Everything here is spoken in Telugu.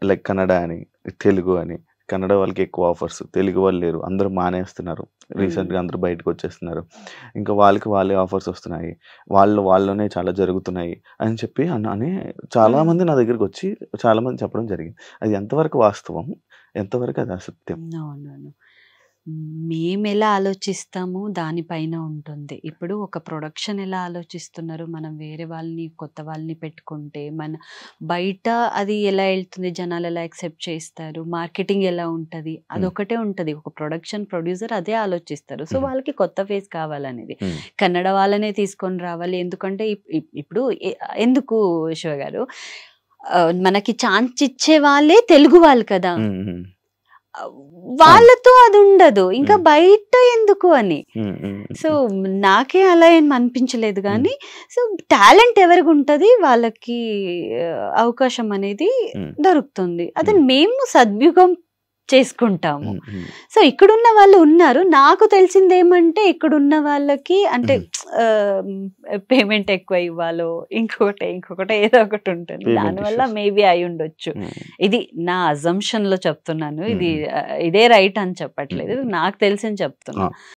లైక్ కన్నడ అని, తెలుగు అని. కన్నడ వాళ్ళకి ఎక్కువ ఆఫర్స్. తెలుగు వాళ్ళు లేరు. అందరూ మానేస్తున్నారు. రీసెంట్‌గా అందరూ బయటకొచ్చేస్తున్నారు. ఇంకా వాళ్ళకి వాళ్ళే ఆఫర్స్ వస్తున్నాయి. వాళ్ళలోనే చాలా జరుగుతున్నాయి అని చెప్పి అని చాలామంది నా దగ్గరకొచ్చి చాలామంది చెప్పడం జరిగింది. అది ఎంతవరకు వాస్తవం? ఎంతవరకు అది అసత్యం? అవునవును. మేమెలా ఆలోచిస్తాము దానిపైన ఉంటుంది. ఇప్పుడు ఒక ప్రొడక్షన్ ఎలా ఆలోచిస్తున్నారు, మనం వేరే వాళ్ళని, కొత్త వాళ్ళని పెట్టుకుంటే బయట అది ఎలా ఎళ్తుంది, జనాలు ఎలా యాక్సెప్ట్ చేస్తారు, మార్కెటింగ్ ఎలా ఉంటది, అదొకటే ఉంటది. ఒక ప్రొడ్యూసర్ అదే ఆలోచిస్తారు. సో, వాళ్ళకి కొత్త ఫేస్ కావాలనేది. కన్నడ వాళ్ళనే తీసుకొని రావాలి. ఎందుకంటే ఇప్పుడు ఎందుకు శివ గారు, మనకి ఛాన్స్ ఇచ్చే వాళ్ళే తెలుగు వాళ్ళు కదా! వాళ్ళతో అది ఉండదు. ఇంకా బయట ఎందుకు అని. సో, నాకే అలా ఏం అనిపించలేదు గానీ, సో, టాలెంట్ ఎవరికుంటది వాళ్ళకి అవకాశం అనేది దొరుకుతుంది. అది మేము సద్వినియోగం చేసుకుంటాము. సో, ఇక్కడున్న వాళ్ళు ఉన్నారు. నాకు తెలిసిందేమంటే ఇక్కడున్న వాళ్ళకి అంటే పేమెంట్ ఎక్కువ ఇవ్వాలో, ఇంకొకటి ఏదో ఒకటి ఉంటుంది. దానివల్ల మేబీ అయ్యుండొచ్చు. ఇది నా అజంప్షన్‌లో చెప్తున్నాను. ఇదే రైట్ అని చెప్పట్లేదు. నాకు తెలిసింది చెప్తున్నా.